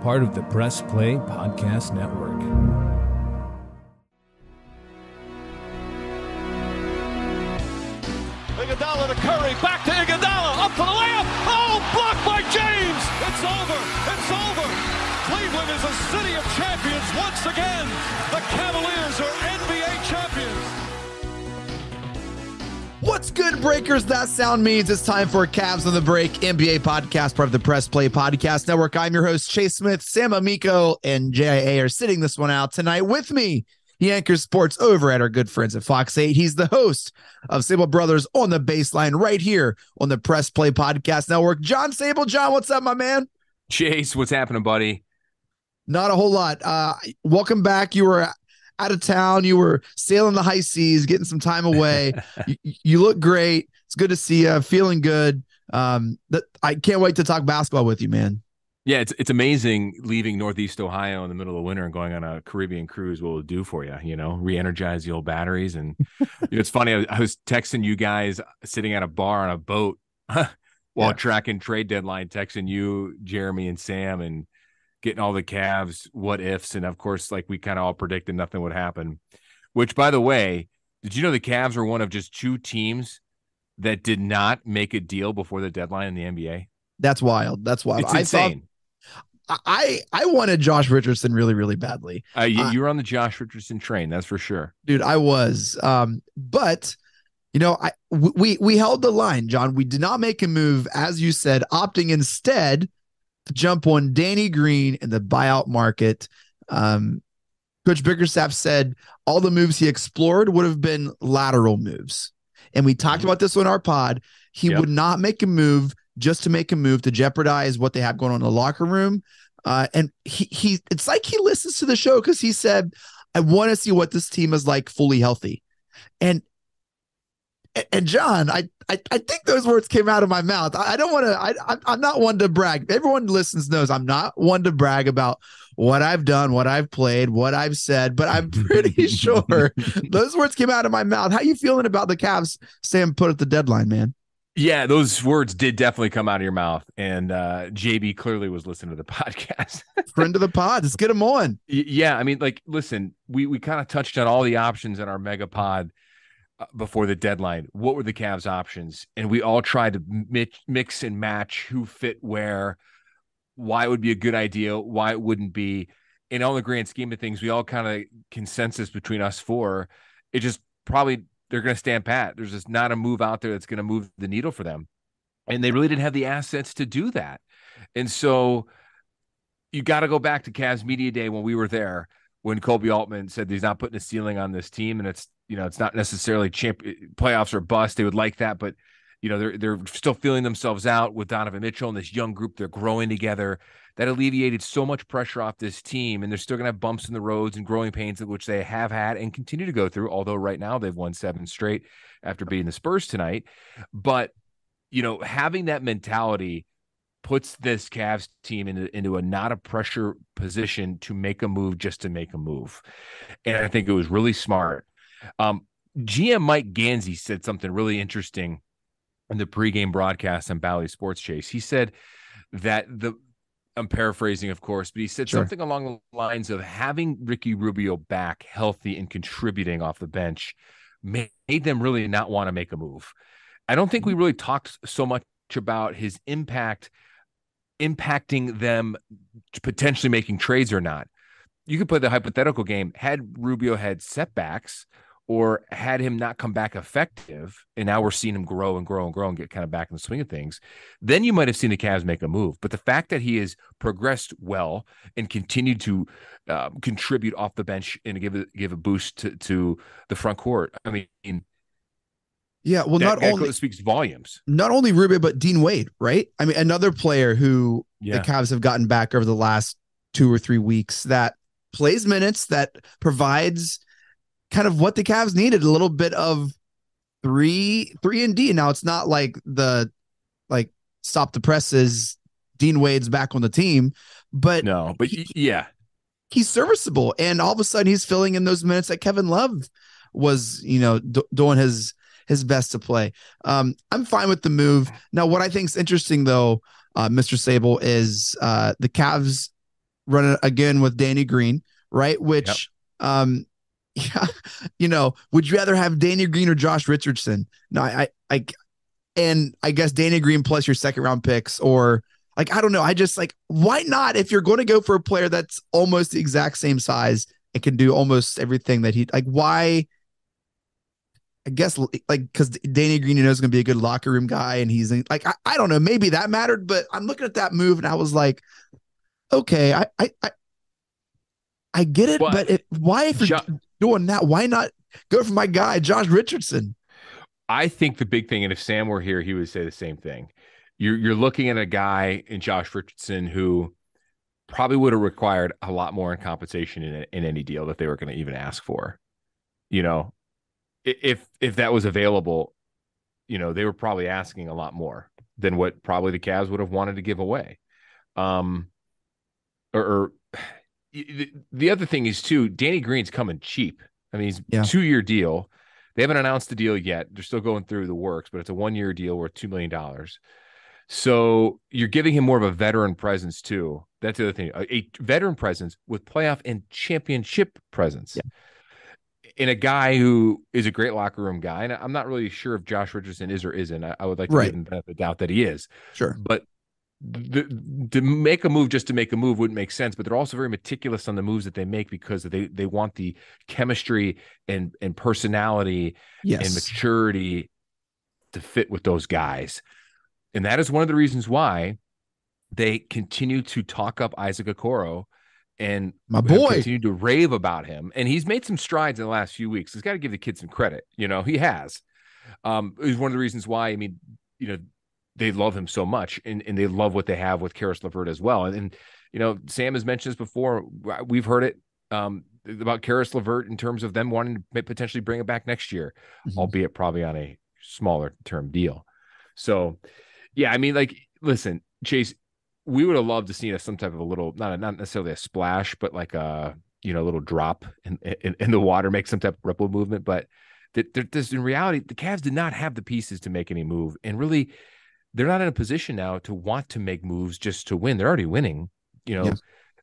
part of the Press Play Podcast Network. Iguodala to Curry, back to Iguodala, up for the layup. Oh, blocked by James. It's over. It's over. Cleveland is a city of champions once again. The Cavaliers are NBA champions. What's good, Breakers? That sound means it's time for Cavs on the Break NBA podcast, part of the Press Play Podcast Network. I'm your host, Chase Smith. Sam Amico and JIA are sitting this one out tonight with me. He anchors sports over at our good friends at Fox 8. He's the host of Sabol Brothers on the Baseline right here on the Press Play Podcast Network. John Sabol. John, what's up, my man? Chase, what's happening, buddy? Not a whole lot. Welcome back. You were out of town. You were sailing the high seas, getting some time away. You look great. It's good to see you. Feeling good. I can't wait to talk basketball with you, man. Yeah, it's amazing leaving Northeast Ohio in the middle of winter and going on a Caribbean cruise. What it'll do for you, re-energize the old batteries. And it's funny. I was texting you guys sitting at a bar on a boat while tracking trade deadline, texting you, Jeremy, and Sam, and getting all the Cavs what ifs. And of course, like we kind of all predicted nothing would happen, which, by the way, did you know the Cavs were one of just two teams that did not make a deal before the deadline in the NBA? That's wild. That's wild. It's insane. I wanted Josh Richardson really, really badly. You were on the Josh Richardson train. That's for sure. Dude, I was. But we held the line, John. We did not make a move, as you said, opting instead to jump on Danny Green in the buyout market. Coach Bickerstaff said all the moves he explored would have been lateral moves. And we talked about this on our pod. He would not make a move just to make a move to jeopardize what they have going on in the locker room. And he it's like he listens to the show because he said, I want to see what this team is like fully healthy. And John, I think those words came out of my mouth. I don't want to, I'm not one to brag. Everyone listens knows I'm not one to brag about what I've done, what I've played, what I've said, but I'm pretty sure those words came out of my mouth. How you feeling about the Cavs staying put at the deadline, man? Yeah, those words did definitely come out of your mouth. And JB clearly was listening to the podcast. Friend of the pod. Let's get him on. Yeah, I mean, like, listen, we kind of touched on all the options in our mega pod before the deadline. What were the Cavs options? And we all tried to mix and match who fit where, why it would be a good idea, why it wouldn't be. In all the grand scheme of things, we all kind of consensus between us four. It just probably they're going to stand pat. There's just not a move out there that's going to move the needle for them. And they really didn't have the assets to do that. And so you got to go back to Cavs Media Day when we were there, when Kobe Altman said he's not putting a ceiling on this team. And it's not necessarily playoffs or bust. They would like that, but they're still feeling themselves out with Donovan Mitchell and this young group. They're growing together. That alleviated so much pressure off this team, and they're still going to have bumps in the roads and growing pains, which they have had and continue to go through, although right now they've won 7 straight after beating the Spurs tonight. But, having that mentality puts this Cavs team into a not a pressure position to make a move just to make a move. And I think it was really smart. GM Mike Gansey said something really interesting in the pregame broadcast on Bally Sports Chase. He said that I'm paraphrasing, of course, but he said something along the lines of having Ricky Rubio back healthy and contributing off the bench made them really not want to make a move. I don't think we really talked so much about his impacting them potentially making trades or not. You could play the hypothetical game. Had Rubio had setbacks or had him not come back effective, and now we're seeing him grow and grow and grow and get kind of back in the swing of things, then you might have seen the Cavs make a move. But the fact that he has progressed well and continued to contribute off the bench and give a boost to the front court, I mean, yeah, well, not only speaks volumes. Not only Rubio, but Dean Wade, right? I mean, another player who the Cavs have gotten back over the last 2 or 3 weeks that plays minutes, that provides kind of what the Cavs needed, a little bit of 3-and-D. Now it's not like stop the presses. Dean Wade's back on the team, but he's serviceable. And all of a sudden he's filling in those minutes that Kevin Love was, doing his best to play. I'm fine with the move. Now, what I think is interesting though, Mr. Sabol, is the Cavs running again with Danny Green, right? Which, yeah, would you rather have Danny Green or Josh Richardson? No, and I guess Danny Green plus your second round picks, or like, I don't know. I just like, why not? If you're going to go for a player that's almost the exact same size and can do almost everything that why? I guess like, because Danny Green, is going to be a good locker room guy, and he's like, I don't know, maybe that mattered, but I'm looking at that move and I was like, okay, I get it, but why, if you're doing that, why not go for my guy, Josh Richardson? I think the big thing, and if Sam were here, he would say the same thing. You're looking at a guy in Josh Richardson who probably would have required a lot more in compensation in any deal that they were going to even ask for. If that was available, they were probably asking a lot more than what probably the Cavs would have wanted to give away. Or the other thing is too, Danny Green's coming cheap. I mean, he's 2-year deal. They haven't announced the deal yet. They're still going through the works, but it's a 1-year deal worth $2 million. So you're giving him more of a veteran presence too. That's the other thing. A veteran presence with playoff and championship presence. Yeah. In a guy who is a great locker room guy. And I'm not really sure if Josh Richardson is or isn't. I would like to give him the doubt that he is. Sure. But to make a move just to make a move wouldn't make sense, but they're also very meticulous on the moves that they make because they want the chemistry and personality and maturity to fit with those guys. And that is one of the reasons why they continue to talk up Isaac Okoro and my boy continue to rave about him. And he's made some strides in the last few weeks. He's got to give the kid some credit. He has. It was one of the reasons why, they love him so much and they love what they have with Karis LeVert as well. And Sam has mentioned this before. We've heard it about Karis LeVert in terms of them wanting to potentially bring it back next year, albeit probably on a smaller term deal. So, yeah, listen, Chase, we would have loved to see some type of a little, not necessarily a splash, but like a, little drop in the water, make some type of ripple movement. But in reality, the Cavs did not have the pieces to make any move. And really, they're not in a position now to want to make moves just to win. They're already winning. They're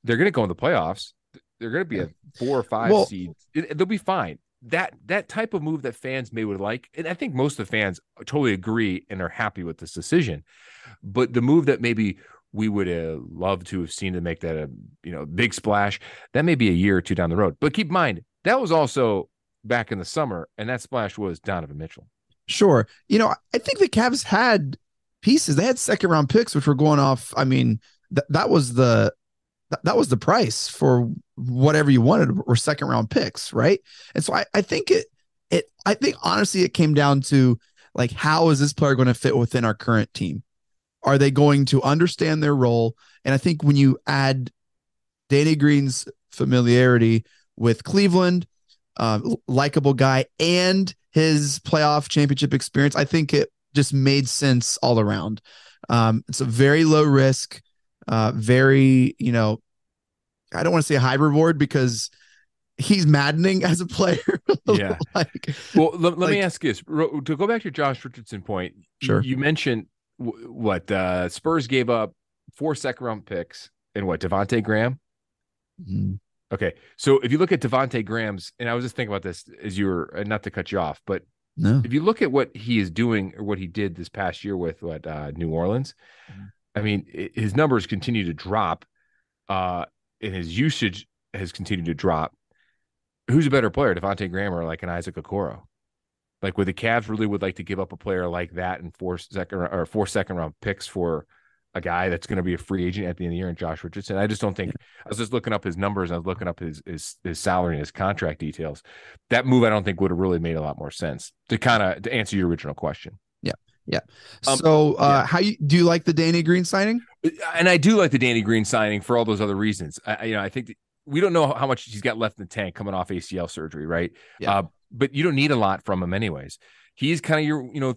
going to go in the playoffs. They're going to be a 4 or 5 seed. They'll be fine. That type of move that fans would like, and I think most of the fans totally agree and are happy with this decision. But the move that maybe we would have loved to have seen to make that a big splash, that may be a year or two down the road. But keep in mind, that was also back in the summer, and that splash was Donovan Mitchell. Sure. I think the Cavs had pieces. They had second round picks, which were going off. I mean, that was the price for whatever you wanted, or second round picks, right? And so I think I think honestly it came down to like, how is this player going to fit within our current team? Are they going to understand their role? And I think when you add Danny Green's familiarity with Cleveland, likable guy, and his playoff championship experience, I think it just made sense all around. It's a very low risk, very, I don't want to say high reward because he's maddening as a player. Yeah. Let me ask you this. To go back to your Josh Richardson point, sure. You mentioned what Spurs gave up 4 second-round picks and what, Devontae Graham? Mm-hmm. Okay, so if you look at Devontae Graham's, and I was just thinking about this as you were, not to cut you off, but if you look at what he is doing or what he did this past year with New Orleans, I mean, his numbers continue to drop, and his usage has continued to drop. Who's a better player, Devontae Graham or like an Isaac Okoro? Like, would the Cavs really would like to give up a player like that and 4 second round picks for a guy that's going to be a free agent at the end of the year, and Josh Richardson? I just don't think. I was just looking up his numbers. I was looking up his salary and his contract details. That move, I don't think, would have really made a lot more sense to answer your original question. Yeah. So, how do you like the Danny Green signing? And I do like the Danny Green signing for all those other reasons. I think we don't know how much he's got left in the tank coming off ACL surgery, right? Yeah. But you don't need a lot from him anyways. He's kind of your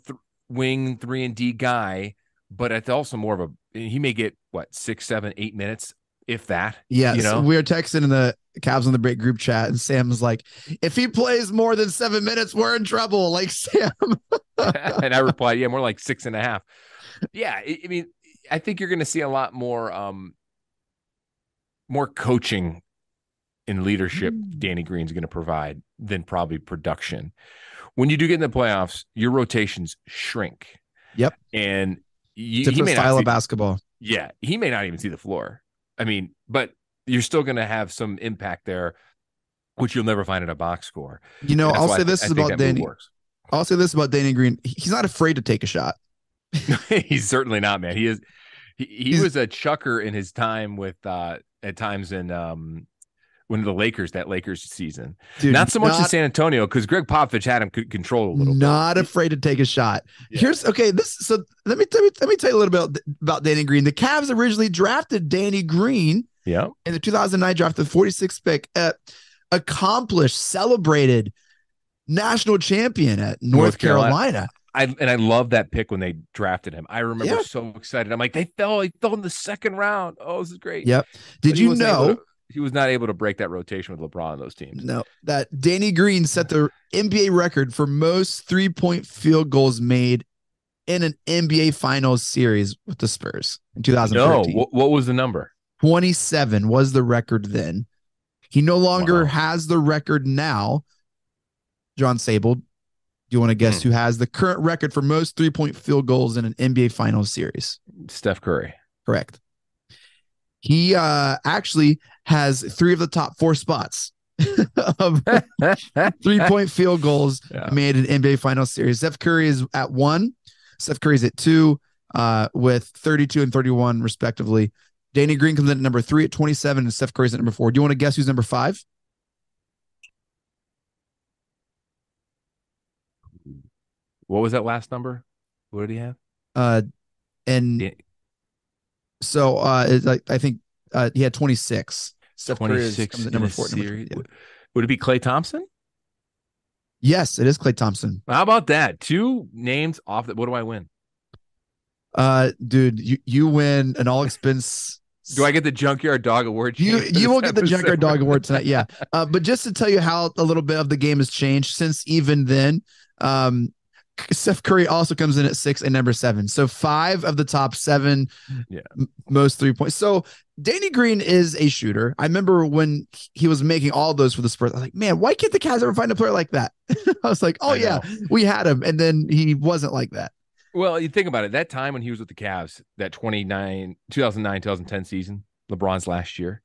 wing 3-and-D guy, but it's also more of he may get 6, 7, 8 minutes, if that. Yeah. We were texting in the Cavs on the break group chat, and Sam's like, if he plays more than 7 minutes, we're in trouble. Like, Sam. And I replied, more like 6.5. Yeah. I mean, I think you're going to see a lot more more coaching and leadership Danny Green's going to provide than probably production. When you do get in the playoffs, your rotations shrink. Yep. And different style of basketball. Yeah, he may not even see the floor. I mean, but you're still going to have some impact there, which you'll never find in a box score. I'll say this about Danny. I'll say this about Danny Green. He's not afraid to take a shot. He's certainly not, man. He is. He was a chucker in his time with at times in when the Lakers season. Dude, not so much in San Antonio because Greg Popovich had him control a little bit. Not afraid to take a shot. Yeah. So let me tell you a little bit about Danny Green. The Cavs originally drafted Danny Green in the 2009 draft, the 46th pick, accomplished, celebrated national champion at North Carolina. I love that pick when they drafted him. I remember so excited. I'm like, he fell in the second round. Oh, this is great. Yep. Did you know he was not able to break that rotation with LeBron on those teams? No, that Danny Green set the NBA record for most 3-point field goals made in an NBA Finals series with the Spurs in 2013. No, what was the number? 27 was the record then. He no longer has the record now. John Sabol, do you want to guess who has the current record for most 3-point field goals in an NBA Finals series? Steph Curry. Correct. He actually has 3 of the top 4 spots of 3-point field goals made in NBA Finals series. Steph Curry is at 1. Steph Curry's at 2 with 32 and 31 respectively. Danny Green comes in at number 3 at 27 and Steph Curry's at number 4. Do you want to guess who's number 5? What was that last number? What did he have? I think he had 26. Steph 26 comes at number 4. Would it be Klay Thompson? Yes, it is Klay Thompson. How about that? 2 names off that. What do I win? Dude, you win an all expense. Do I get the Junkyard Dog Award? You will get the Junkyard Dog Award tonight. Yeah. But just to tell you how a little bit of the game has changed since even then, Steph Curry also comes in at 6 and number 7. So 5 of the top 7 most 3 points. So Danny Green is a shooter. I remember when he was making all those for the Spurs. I was like, man, why can't the Cavs ever find a player like that? I was like, we had him. And then he wasn't like that. Well, you think about it. That time when he was with the Cavs, that 2009, 2010 season, LeBron's last year,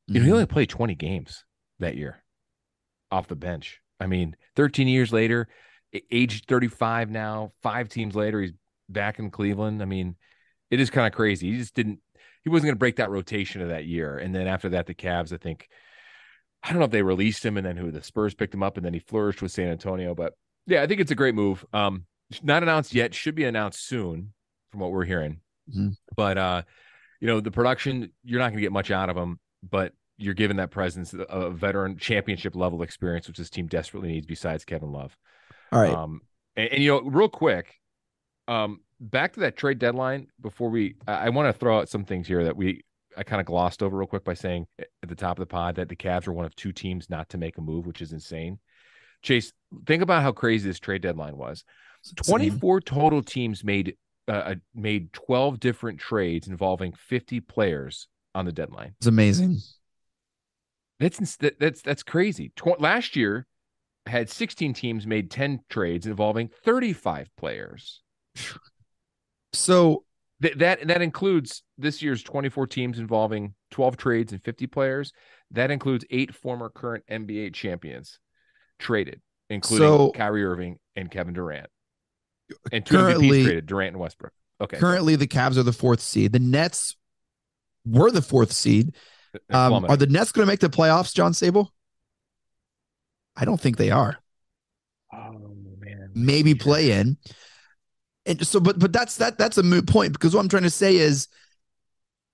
he only played 20 games that year off the bench. I mean, 13 years later, age 35 now, 5 teams later, he's back in Cleveland. I mean, it is kind of crazy. He wasn't going to break that rotation of that year. And then after that, the Cavs, I don't know if they released him and then the Spurs picked him up and then he flourished with San Antonio. But yeah, I think it's a great move. Not announced yet, should be announced soon from what we're hearing. But, the production, you're not going to get much out of him, but you're given that presence, a veteran championship level experience, which this team desperately needs besides Kevin Love. All right. And real quick, back to that trade deadline before I want to throw out some things here that I kind of glossed over real quick by saying at the top of the pod that the Cavs are one of 2 teams not to make a move, which is insane. Chase, think about how crazy this trade deadline was. 24 total teams made 12 different trades involving 50 players on the deadline. It's amazing. That's crazy. Last year had 16 teams made 10 trades involving 35 players. So that includes this year's 24 teams involving 12 trades and 50 players. That includes 8 former current NBA champions traded, including Kyrie Irving and Kevin Durant. And 2 MVPs traded, Durant and Westbrook. Okay. Currently, the Cavs are the 4th seed. The Nets were the 4th seed. Are the Nets going to make the playoffs, John Sabol? I don't think they are. Oh man. Maybe play in. And so, but that's a moot point because what I'm trying to say is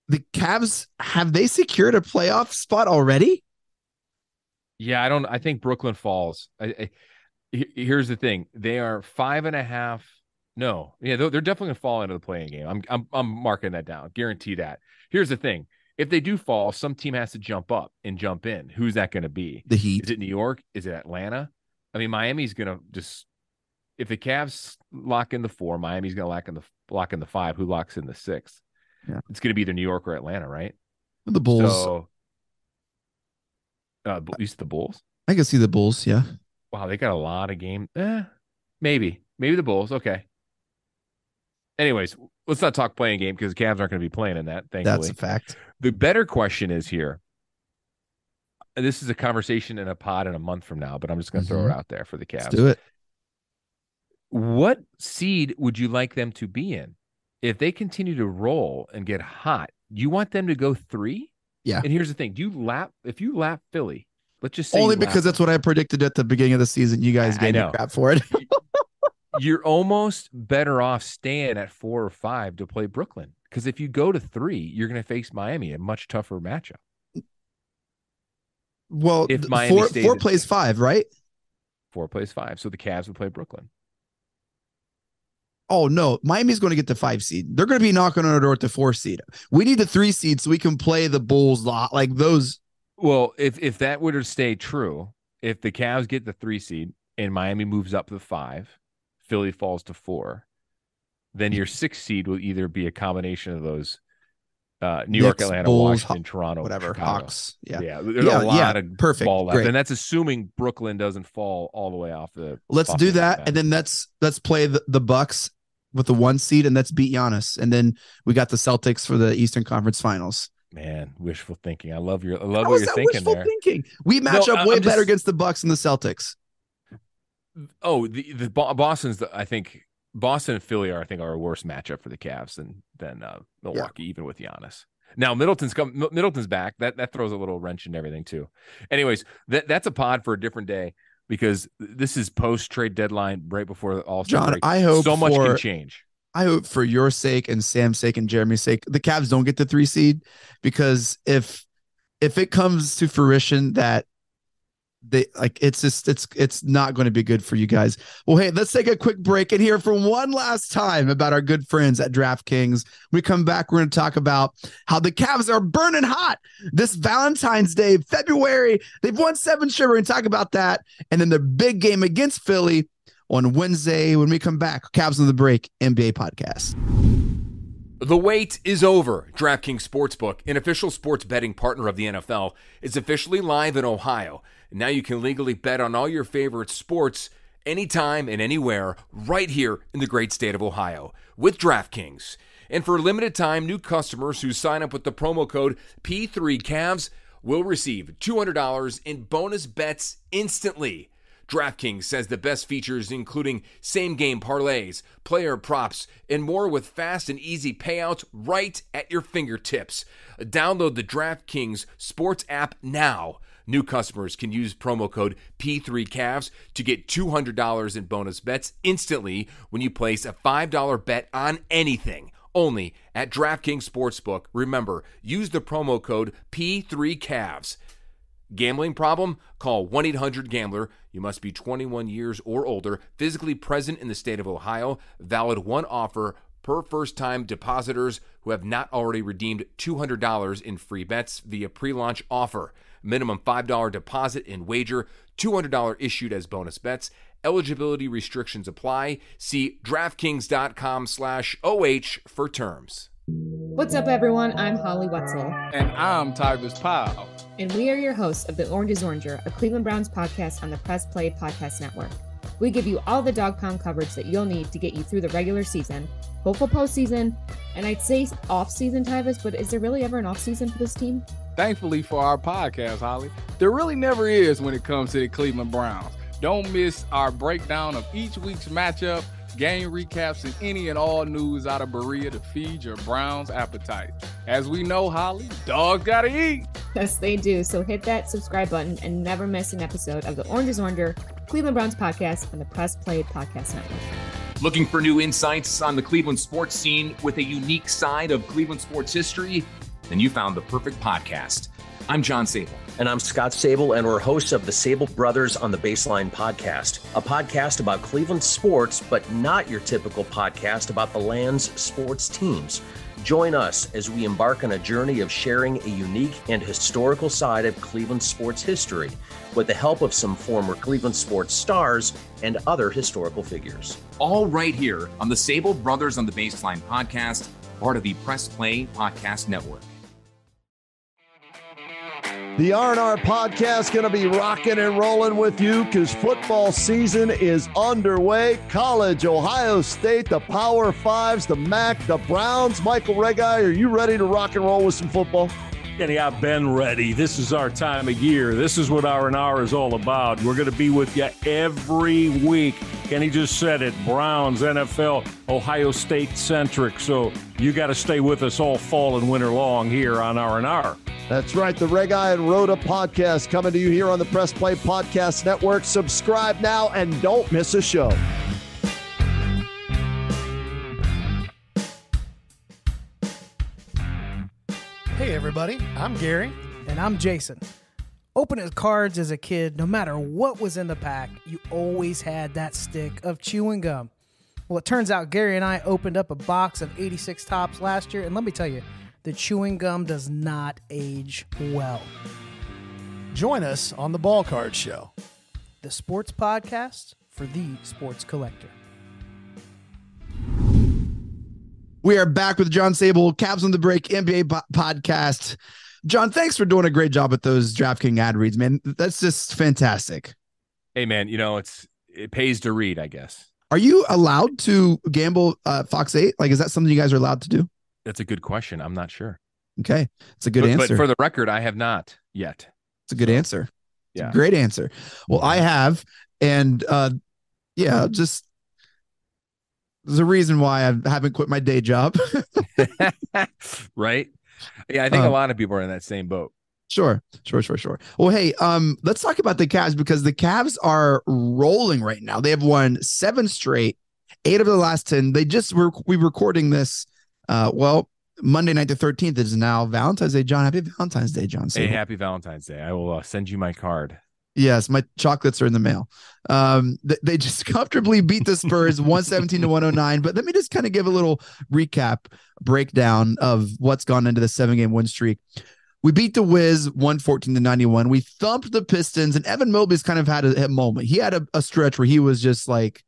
the Cavs, have they secured a playoff spot already? Yeah, I think Brooklyn falls. Here's the thing. They are 5.5. No. Yeah, they're definitely going to fall into the playing game. I'm marking that down. Guarantee that. Here's the thing. If they do fall, some team has to jump up and jump in. Who's that going to be? The Heat. Is it New York? Is it Atlanta? I mean, Miami's going to just, if the Cavs lock in the 4, Miami's going to lock in the 5. Who locks in the 6? Yeah. It's going to be either New York or Atlanta, right? The Bulls. So, At least the Bulls. I can see the Bulls. Yeah. Wow, they got a lot of game. Maybe the Bulls. Okay. Anyways, let's not talk playing game because the Cavs aren't going to be playing in that. Thankfully, That's a fact. The better question is here. And this is a conversation in a pod in a month from now, but I'm just going to throw it out there for the Cavs. Let's do it. What seed would you like them to be in? If they continue to roll and get hot, you want them to go 3? Yeah. And here's the thing. If you lap Philly, let's just say only because that's what I predicted at the beginning of the season. You guys gave me crap for it. You're almost better off staying at 4 or 5 to play Brooklyn. Because if you go to 3, you're going to face Miami, a much tougher matchup. Well, if Miami 4 plays 5, right? 4 plays 5. So the Cavs would play Brooklyn. Oh, no. Miami's going to get the 5 seed. They're going to be knocking on our door at the 4 seed. We need the 3 seed so we can play the Bulls like those. Well, if that were to stay true, if the Cavs get the 3 seed and Miami moves up to 5, Philly falls to 4, then your 6 seed will either be a combination of those New York, Atlanta, Bulls, Washington, Toronto, whatever, Chicago. Hawks. Yeah. There's a lot of perfect. ball left. Great. And that's assuming Brooklyn doesn't fall all the way off the. Let's do that. And then let's play the Bucks with the 1 seed and let's beat Giannis. And then we got the Celtics for the Eastern Conference Finals. Man, wishful thinking. I love what you're thinking wishful there. Thinking? We match up way better against the Bucks and the Celtics. Oh, the Boston's. I think Boston and Philly are a worse matchup for the Cavs than Milwaukee, even with Giannis. Now Middleton's back. That throws a little wrench in everything too. Anyways, that's a pod for a different day because this is post trade deadline right before the All-Star John, break. I hope so much can change. I hope for your sake and Sam's sake and Jeremy's sake, the Cavs don't get the 3 seed because if it comes to fruition that it's not going to be good for you guys. Well, hey, let's take a quick break and hear from one last time about our good friends at DraftKings. When we come back, we're going to talk about how the Cavs are burning hot this Valentine's Day, February. They've won 7 straight. We're going to talk about that. And then the big game against Philly on Wednesday when we come back. Cavs on the Break NBA podcast. The wait is over. DrafKings Sportsbook, an official sports betting partner of the NFL, is officially live in Ohio. Now you can legally bet on all your favorite sports anytime and anywhere right here in the great state of Ohio with DraftKings. And for a limited time, new customers who sign up with the promo code P3CAVS will receive $200 in bonus bets instantly. DraftKings says the best features including same-game parlays, player props, and more with fast and easy payouts right at your fingertips. Download the DraftKings Sports app now. New customers can use promo code P3CAVS to get $200 in bonus bets instantly when you place a $5 bet on anything. Only at DraftKings Sportsbook. Remember, use the promo code P3CAVS. Gambling problem? Call 1-800-GAMBLER. You must be 21 years or older, physically present in the state of Ohio. Valid one offer per first-time depositors who have not already redeemed $200 in free bets via pre-launch offer. Minimum $5 deposit and wager, $200 issued as bonus bets. Eligibility restrictions apply. See DraftKings.com/OH for terms. What's up, everyone? I'm Holly Wetzel. And I'm Tyrus Powell. And we are your hosts of The Orange is Oranger, a Cleveland Browns podcast on the Press Play Podcast Network. We give you all the dog pound coverage that you'll need to get you through the regular season, hopeful postseason, and I'd say off-season, Tyrus, but is there really ever an off-season for this team? Thankfully for our podcast, Holly, there really never is when it comes to the Cleveland Browns. Don't miss our breakdown of each week's matchup, game recaps, and any and all news out of Berea to feed your Browns appetite. As we know, Holly, dogs gotta eat. Yes, they do. So hit that subscribe button and never miss an episode of The Orange is Oranger, Cleveland Browns podcast on the Press Play Podcast Network. Looking for new insights on the Cleveland sports scene with a unique side of Cleveland sports history? Then you found the perfect podcast. I'm John Sabol. And I'm Scott Sabol, and we're hosts of the Sabol Brothers on the Baseline podcast, a podcast about Cleveland sports, but not your typical podcast about the land's sports teams. Join us as we embark on a journey of sharing a unique and historical side of Cleveland sports history with the help of some former Cleveland sports stars and other historical figures. All right here on the Sabol Brothers on the Baseline podcast, part of the Press Play Podcast Network. The R&R podcast going to be rocking and rolling with you because football season is underway. College, Ohio State, the Power Fives, the MAC, the Browns. Michael Regai, are you ready to rock and roll with some football? Kenny, I've been ready. This is our time of year. This is what R&R is all about. We're going to be with you every week. Kenny just said it. Browns, NFL, Ohio State centric. So you got to stay with us all fall and winter long here on R&R. That's right. The Regai and Rhoda podcast coming to you here on the Press Play Podcast Network. Subscribe now and don't miss a show. Hey everybody, I'm Gary. And I'm Jason. Opening cards as a kid, no matter what was in the pack, you always had that stick of chewing gum. Well, it turns out Gary and I opened up a box of 86 Tops last year, and let me tell you, the chewing gum does not age well. Join us on the Ball Card Show, the sports podcast for the sports collector. We are back with John Sabol, Cavs on the Break NBA podcast. John, thanks for doing a great job with those DraftKings ad reads, man. That's just fantastic. Hey, man, it pays to read, I guess. Are you allowed to gamble Fox 8? Like, is that something you guys are allowed to do? That's a good question. I'm not sure. Okay. It's a good answer. But for the record, I have not yet. It's a good answer. It's a great answer. Well, I have. And just there's a reason why I haven't quit my day job. Right? Yeah, I think a lot of people are in that same boat. Sure. Well, hey, let's talk about the Cavs because the Cavs are rolling right now. They have won 7 straight, 8 of the last 10. We're recording this. Monday night the 13th is now Valentine's Day. John, happy Valentine's Day, John. Hey, happy Valentine's Day. I will send you my card. Yes, my chocolates are in the mail. They just comfortably beat the Spurs 117-109. But let me just kind of give a little breakdown of what's gone into the 7-game win streak. We beat the Wiz 114-91. We thumped the Pistons, and Evan Mobley's kind of had a moment. He had a stretch where he was just like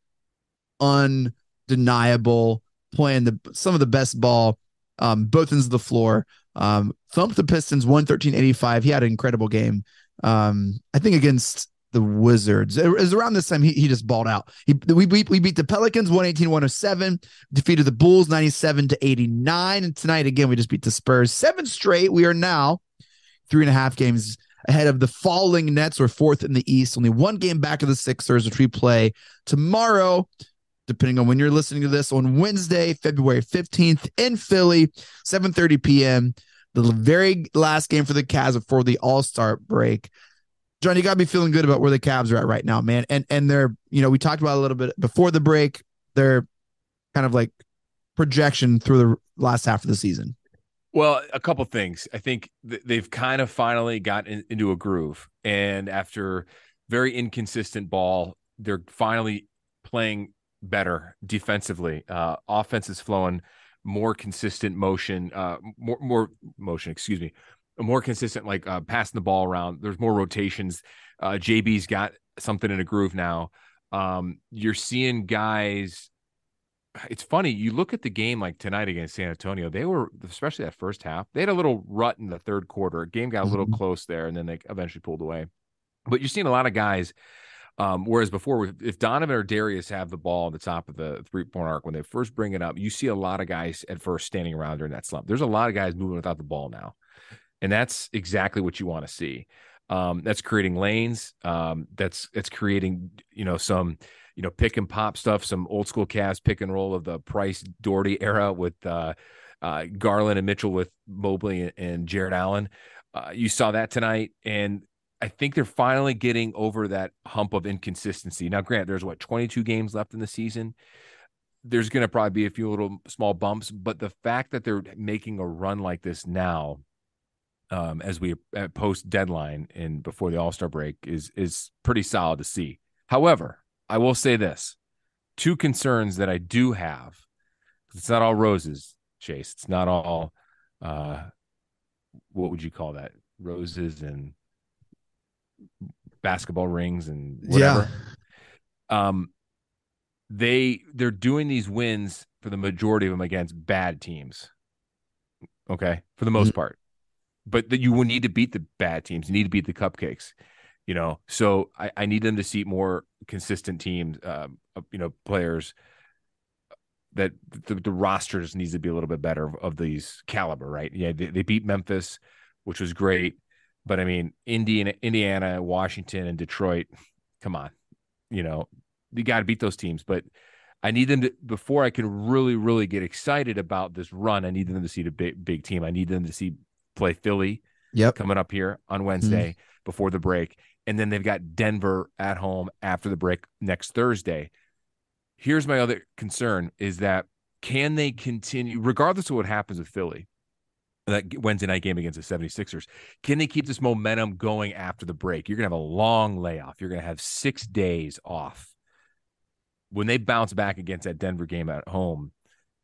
undeniable, playing some of the best ball, both ends of the floor. Thumped the Pistons 113-85. He had an incredible game. I think against the Wizards. It was around this time he just balled out. We beat the Pelicans 118-107, defeated the Bulls 97-89, and tonight again we just beat the Spurs 7 straight. We are now 3.5 games ahead of the falling Nets. We're 4th in the East, only 1 game back of the Sixers, which we play tomorrow, depending on when you're listening to this, on Wednesday, February 15th in Philly, 7:30 p.m. The very last game for the Cavs before the All-Star break. John, you got to be feeling good about where the Cavs are at right now, man. And they're, we talked about it a little bit before the break. They're kind of like projection through the last half of the season. Well, a couple things. I think they've kind of finally got into a groove. And after very inconsistent ball, they're finally playing better defensively. Offense is flowing. More consistent motion, more consistent, like passing the ball around. There's more rotations. JB's got something in a groove now. You're seeing guys. It's funny. You look at the game like tonight against San Antonio. They were, especially that first half, they had a little rut in the third quarter. Game got a little close there, and then they eventually pulled away. But you're seeing a lot of guys. Whereas before, if Donovan or Darius have the ball at the top of the 3-point arc, when they first bring it up, you see a lot of guys at first standing around during that slump. There's a lot of guys moving without the ball now. And that's exactly what you want to see. That's creating lanes. That's creating, some, pick and pop stuff, some old school Cavs pick and roll of the Price Doherty era with Garland and Mitchell with Mobley and Jared Allen. You saw that tonight. And I think they're finally getting over that hump of inconsistency. Now, Grant, there's 22 games left in the season. There's going to probably be a few little small bumps, but the fact that they're making a run like this now, as we post deadline and before the All-Star break is pretty solid to see. However, I will say this, 2 concerns that I do have. It's not all roses, Chase. It's not all, what would you call that? Roses and basketball rings and whatever. Yeah. They're doing these wins for the majority of them against bad teams. Okay. For the most part. but that you will need to beat the bad teams. You need to beat the cupcakes, So I need them to see more consistent teams, players that the roster just needs to be a little bit better of these caliber, right? Yeah, they beat Memphis, which was great. But I mean, Indiana, Washington, and Detroit, come on, you got to beat those teams. But I need them to, before I can really, really get excited about this run, I need them to see the big team. I need them to play Philly coming up here on Wednesday before the break. And then they've got Denver at home after the break next Thursday. Here's my other concern is that can they continue, regardless of what happens with Philly, that Wednesday night game against the 76ers, can they keep this momentum going after the break? You're going to have a long layoff. You're going to have 6 days off. When they bounce back against that Denver game at home,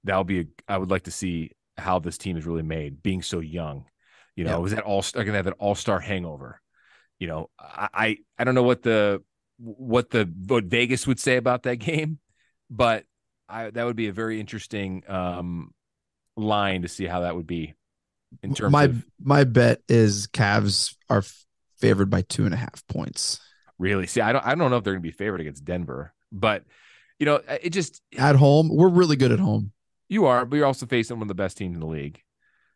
I would like to see how this team is really made, being so young. Was that going to have an all-star hangover? I don't know what Vegas would say about that game, but that would be a very interesting line to see how that would be in terms my bet is Cavs are favored by 2.5 points. Really? See, I don't know if they're going to be favored against Denver, but it just at home, we're really good at home. You are, but you're also facing one of the best teams in the league.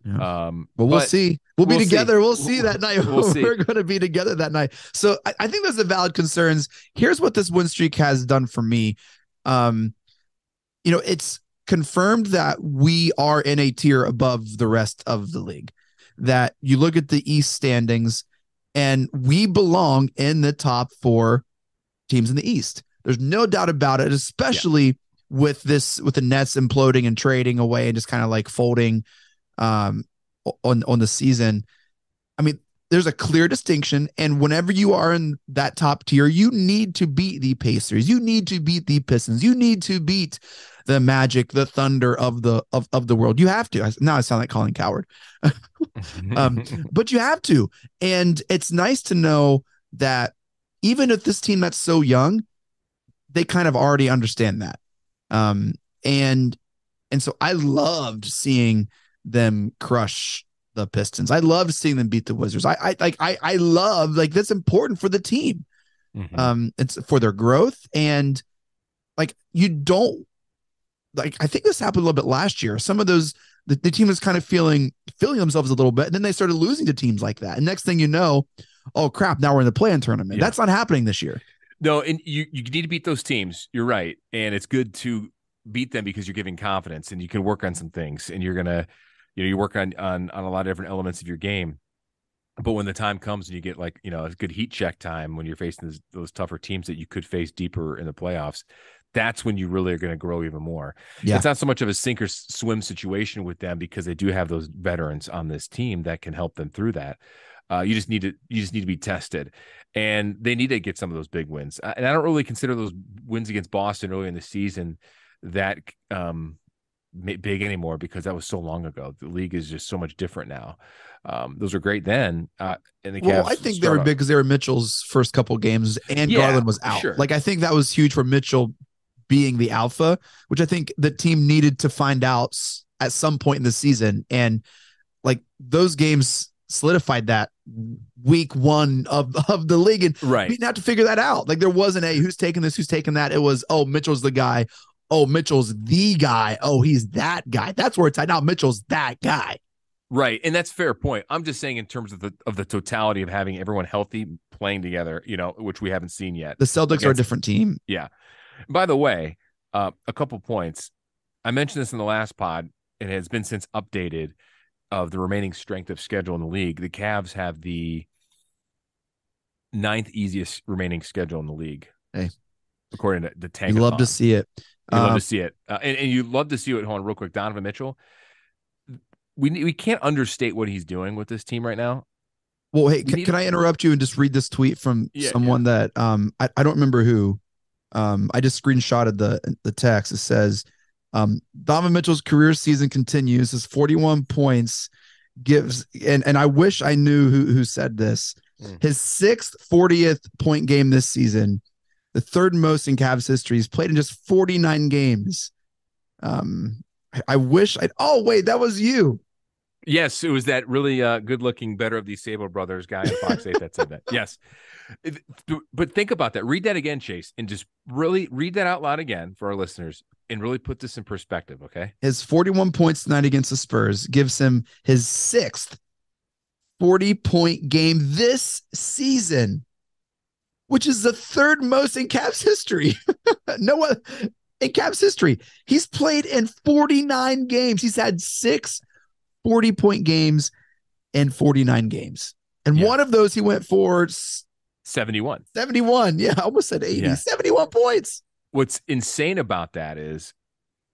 Yeah. We'll see. We'll be together. We'll see that night. We're going to be together that night. So I think those are valid concerns. Here's what this win streak has done for me. It's confirmed that we are in a tier above the rest of the league. That you look at the East standings, and we belong in the top 4 teams in the East. There's no doubt about it, especially with the Nets imploding and trading away and just kind of like folding on the season. I mean, there's a clear distinction, and whenever you are in that top tier, you need to beat the Pacers, you need to beat the Pistons, you need to beat the Magic, the Thunder of the world. You have to. Now I sound like Colin Coward, but you have to. And it's nice to know that even if this team that's so young, they kind of already understand that. And so I loved seeing them crush the Pistons. I loved seeing them beat the Wizards. I love, like, that's important for the team. It's for their growth. And like, you don't, like, I think this happened a little bit last year. Some of those, the team was kind of feeling themselves a little bit, and then they started losing to teams like that. And next thing you know, oh crap, now we're in the play-in tournament. That's not happening this year. No, and you need to beat those teams. You're right. And it's good to beat them because you're giving confidence and you can work on some things, and you're going to, you work on a lot of different elements of your game. But when the time comes and you get like, a good heat check time when you're facing those tougher teams that you could face deeper in the playoffs, that's when you really are going to grow even more. Yeah. It's not so much of a sink or swim situation with them because they do have those veterans on this team that can help them through that. You just need to be tested, and they need to get some of those big wins. And I don't really consider those wins against Boston early in the season that big anymore because that was so long ago. The league is just so much different now. Those were great then. And the Cavs I think they were big because they were Mitchell's first couple games, and Garland was out. Sure. Like, I think that was huge for Mitchell being the alpha, which I think the team needed to find out at some point in the season. And like, those games solidified that week 1 of the league, and we didn't have to figure that out. Like, there wasn't a who's taking this, who's taking that. It was, oh, Mitchell's the guy. Oh, Mitchell's the guy. Oh, he's that guy. That's where it's at now. Mitchell's that guy. Right. And that's a fair point. I'm just saying in terms of the totality of having everyone healthy playing together, which we haven't seen yet. The Celtics are a different team. Yeah. By the way, a couple points. I mentioned this in the last pod, and it has been since updated, of the remaining strength of schedule in the league. The Cavs have the 9th easiest remaining schedule in the league. Hey, according to the Tank. You love to see it. You love to see it. And you love to see it. Hold on real quick. Donovan Mitchell. We can't understate what he's doing with this team right now. Well, hey, can I interrupt you and just read this tweet from someone that I don't remember who. I just screenshotted the text. It says, Donovan Mitchell's career season continues. His 41 points gives, and I wish I knew who said this. His 6th 40th point game this season, the 3rd most in Cavs history. He's played in just 49 games. I wish oh wait, that was you. Yes, it was that really good-looking, better of these Sabol brothers guy on Fox 8 that said that. Yes. But think about that. Read that again, Chase, and just really read that out loud again for our listeners and really put this in perspective, okay? His 41 points tonight against the Spurs gives him his 6th 40-point game this season, which is the 3rd most in Cavs history. No one in Cavs history. He's played in 49 games. He's had 6 40-point games in 49 games. And one of those he went for 71. 71. Yeah, I almost said 80. Yeah. 71 points. What's insane about that is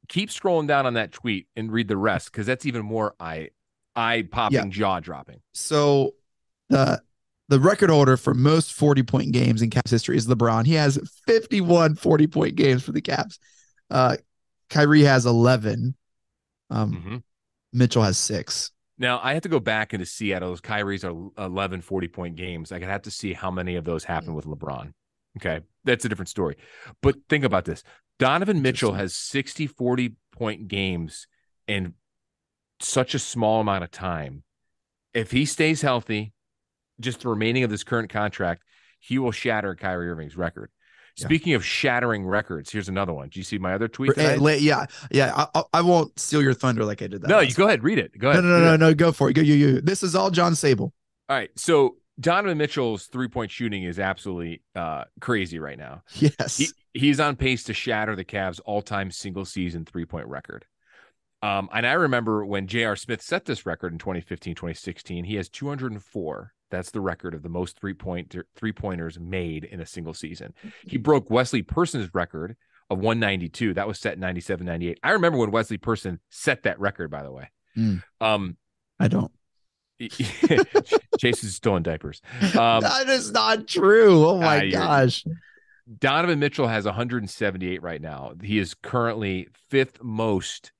keep scrolling down on that tweet and read the rest, because that's even more eye-popping, jaw-dropping. So the record holder for most 40-point games in Cavs history is LeBron. He has 51 40-point games for the Cavs. Kyrie has 11. Mitchell has 6. Now, I have to go back into Seattle. Those Kyrie's are 11 40-point games. I could have to see how many of those happen with LeBron. Okay, that's a different story. But think about this. Donovan Mitchell has 60 40-point games in such a small amount of time. If he stays healthy, just the remaining of this current contract, he will shatter Kyrie Irving's record. Speaking of shattering records, here's another one. Do you see my other tweet today? Yeah. I won't steal your thunder like I did that. No, you go ahead. Read it. Go ahead. No. Go for it. Go you. This is all John Sabol. All right. So Donovan Mitchell's 3-point shooting is absolutely crazy right now. Yes. He's on pace to shatter the Cavs' all-time single-season 3-point record. And I remember when J.R. Smith set this record in 2015, 2016, he has 204. That's the record of the most three-pointers made in a single season. He broke Wesley Person's record of 192. That was set in 97, 98. I remember when Wesley Person set that record, by the way. I don't. Chase is still in diapers. That is not true. Oh, my gosh. Donovan Mitchell has 178 right now. He is currently 5th most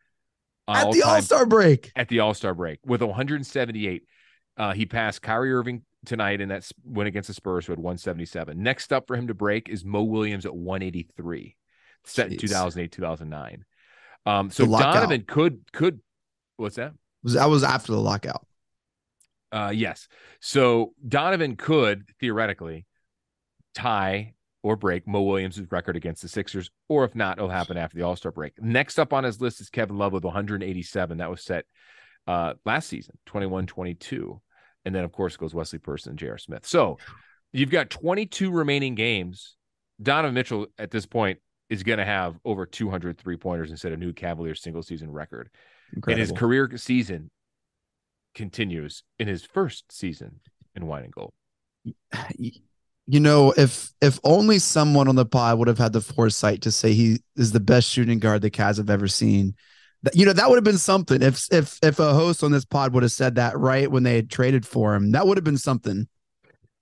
at the All-Star break. At the All-Star break with 178. He passed Kyrie Irving tonight in that win against the Spurs, who had 177. Next up for him to break is Mo Williams at 183, set in 2008, 2009. So Donovan could what's that? That was after the lockout. Yes. So Donovan could theoretically tie or break Mo Williams' record against the Sixers, or if not, it'll happen after the All-Star break. Next up on his list is Kevin Love with 187. That was set last season, 21-22. And then, of course, goes Wesley Person and J.R. Smith. So you've got 22 remaining games. Donovan Mitchell, at this point, is going to have over 200 three-pointers and set a new Cavaliers single-season record. Incredible. And his career season continues in his first season in Wine and Gold. You know, if only someone on the pod would have had the foresight to say he is the best shooting guard the Cavs have ever seen. That would have been something. If a host on this pod would have said that right when they had traded for him, that would have been something.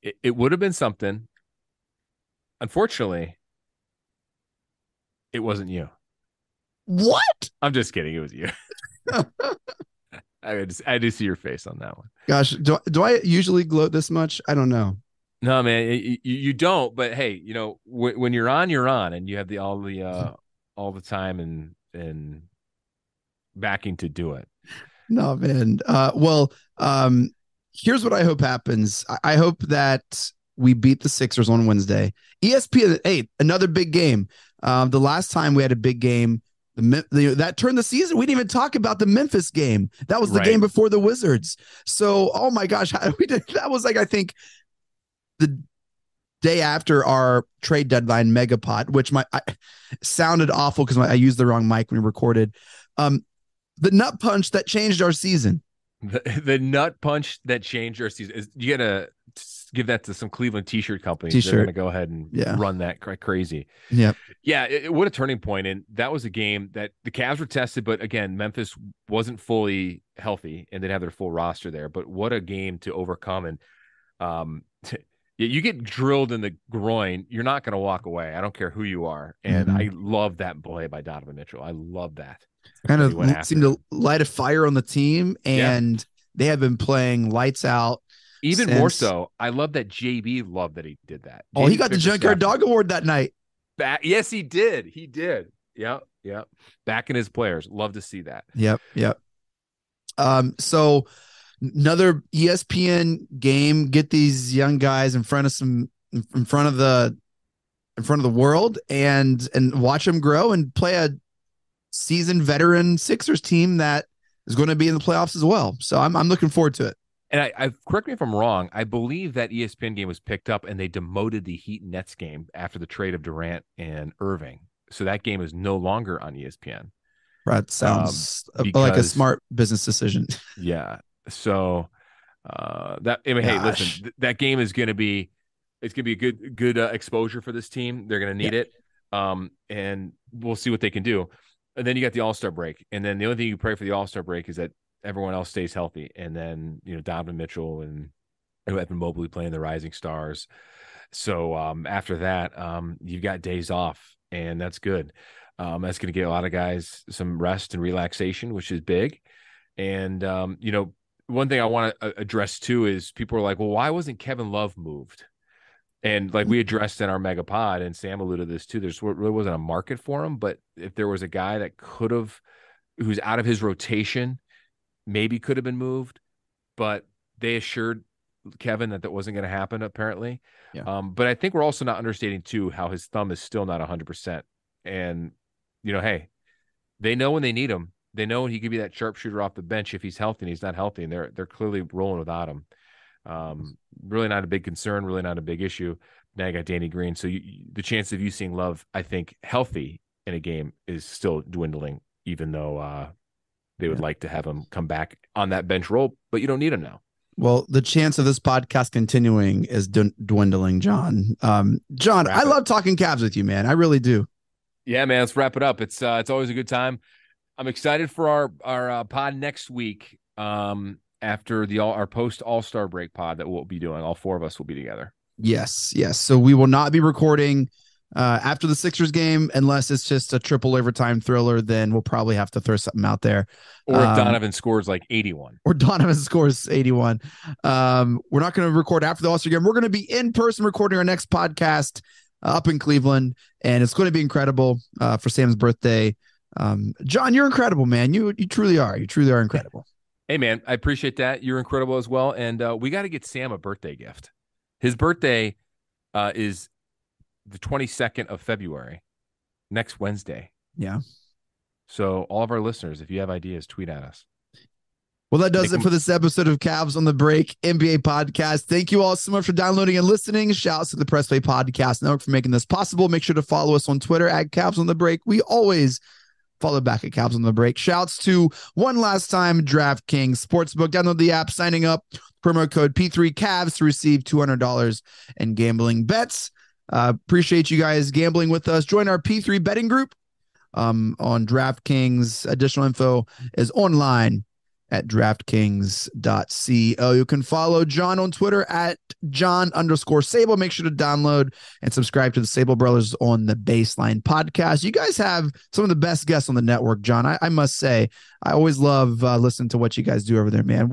It would have been something. Unfortunately, it wasn't you. What? I'm just kidding. It was you. I do see your face on that one. Gosh, do I usually gloat this much? I don't know. No, man, you don't. But hey, when you're on, and you have all the time and backing to do it. No, man. Here's what I hope happens. I hope that we beat the Sixers on Wednesday. ESPN 8, another big game. The last time we had a big game, that turned the season. We didn't even talk about the Memphis game. That was the game before the Wizards. So, oh my gosh, that was I think the day after our trade deadline megapod, which sounded awful because I used the wrong mic when we recorded. The nut punch that changed our season. The nut punch that changed our season. You gotta give that to some Cleveland t-shirt companies. They're gonna go ahead and run that crazy. Yep. Yeah. What a turning point. And that was a game that the Cavs were tested, but again, Memphis wasn't fully healthy and didn't have their full roster there. But what a game to overcome. And you get drilled in the groin, you're not going to walk away. I don't care who you are. And I love that play by Donovan Mitchell. I love that. Kind of seemed to light a fire on the team, and they have been playing lights out. Even more so, I love that JB loved that he did that. Oh, he got the Junkyard Dog Award that night. Yes, he did. He did. Yep. Back in his players. Love to see that. Yep. So another ESPN game, get these young guys in front of the world and watch them grow and play a seasoned veteran Sixers team that is going to be in the playoffs as well. So I'm looking forward to it. And I correct me if I'm wrong, I believe that ESPN game was picked up and they demoted the Heat Nets game after the trade of Durant and Irving. So that game is no longer on ESPN. That sounds like a smart business decision. Yeah. So hey, listen, that game is going to be, it's going to be a good exposure for this team. They're going to need it. And we'll see what they can do. And then you got the All-Star break. And then the only thing you pray for the All-Star break is that everyone else stays healthy. And then, Donovan Mitchell and Evan Mobley playing the Rising Stars. So after that, you've got days off, and that's good. That's going to get a lot of guys some rest and relaxation, which is big. And, one thing I want to address too is people are like, well, why wasn't Kevin Love moved? And like we addressed in our mega pod, and Sam alluded to this too, there's really wasn't a market for him. But if there was a guy that who's out of his rotation, maybe could have been moved, but they assured Kevin that wasn't going to happen, apparently. Yeah. But I think we're also not understating too how his thumb is still not 100%. And, hey, they know when they need him. They know he could be that sharpshooter off the bench if he's healthy, and he's not healthy, and they're clearly rolling without him. Really not a big concern, really not a big issue. Now you got Danny Green. So the chance of you seeing Love, I think, healthy in a game is still dwindling, even though they would like to have him come back on that bench role, but you don't need him now. Well, the chance of this podcast continuing is dwindling, John. John, I love talking Cavs with you, man. I really do. Yeah, man. Let's wrap it up. It's always a good time. I'm excited for our pod next week. After our post All-Star break pod that we'll be doing, all four of us will be together. Yes. So we will not be recording after the Sixers game unless it's just a triple overtime thriller. Then we'll probably have to throw something out there. Or if Donovan scores like 81. We're not going to record after the All-Star game. We're going to be in person recording our next podcast up in Cleveland, and it's going to be incredible for Sam's birthday. John, you're incredible, man. You truly are. You truly are incredible. Hey, man, I appreciate that. You're incredible as well. And we got to get Sam a birthday gift. His birthday is the 22nd of February, next Wednesday. Yeah. So all of our listeners, if you have ideas, tweet at us. Well, that does it for this episode of Cavs on the Break NBA podcast. Thank you all so much for downloading and listening. Shouts to the Press Play Podcast Network for making this possible. Make sure to follow us on Twitter at Cavs on the Break. We always follow back at Cavs on the Break. Shouts to one last time DrafKings Sportsbook. Download the app, signing up, promo code P3Cavs to receive $200 in gambling bets. Appreciate you guys gambling with us. Join our P3 betting group on DraftKings. Additional info is online at DraftKings.co. You can follow John on Twitter at John_Sabol. Make sure to download and subscribe to the Sabol Brothers on the Baseline podcast. You guys have some of the best guests on the network, John. I must say, I always love listening to what you guys do over there, man.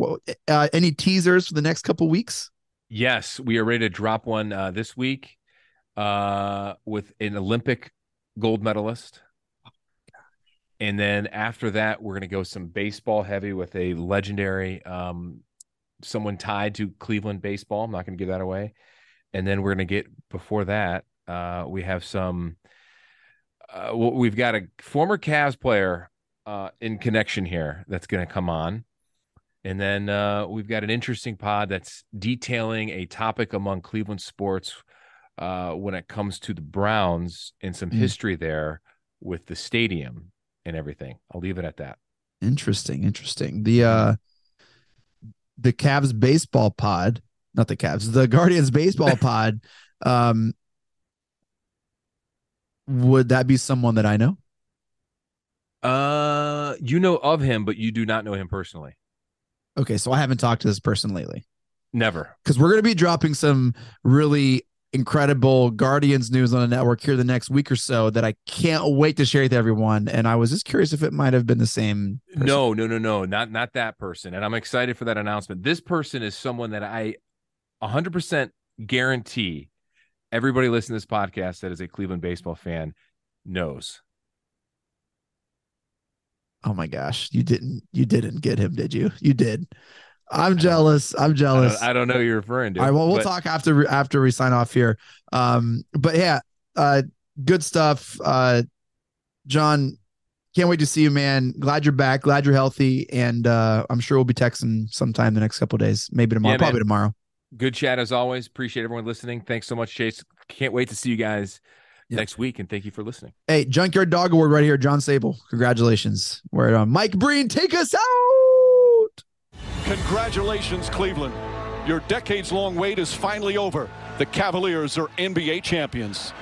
Any teasers for the next couple weeks? Yes, we are ready to drop one this week with an Olympic gold medalist. And then after that, we're going to go some baseball heavy with a legendary someone tied to Cleveland baseball. I'm not going to give that away. And then we're going to get before that. We have we've got a former Cavs player in connection here that's going to come on. And then we've got an interesting pod that's detailing a topic among Cleveland sports when it comes to the Browns and some history there with the stadium and everything. I'll leave it at that. Interesting. The Cavs baseball pod, not the Cavs, the Guardians baseball pod. Would that be someone that I know? You know of him, but you do not know him personally. Okay, so I haven't talked to this person lately. Never. Because we're going to be dropping some really incredible Guardians news on the network here the next week or so that I can't wait to share with everyone. And I was just curious if it might have been the same person. No, not that person. And I'm excited for that announcement. This person is someone that I 100% guarantee everybody listening to this podcast that is a Cleveland baseball fan knows. Oh my gosh, you didn't get him, did you? You did. I'm jealous. I don't know who you're referring to. All right, well, we'll talk after we sign off here. But yeah, good stuff. John, can't wait to see you, man. Glad you're back. Glad you're healthy, and I'm sure we'll be texting sometime the next couple of days. Maybe tomorrow. Yeah, probably tomorrow. Good chat as always. Appreciate everyone listening. Thanks so much, Chase. Can't wait to see you guys next week, and thank you for listening. Hey, Junkyard Dog Award right here, John Sabol. Congratulations. We're on Mike Breen. Take us out. Congratulations, Cleveland. Your decades-long wait is finally over. The Cavaliers are NBA champions.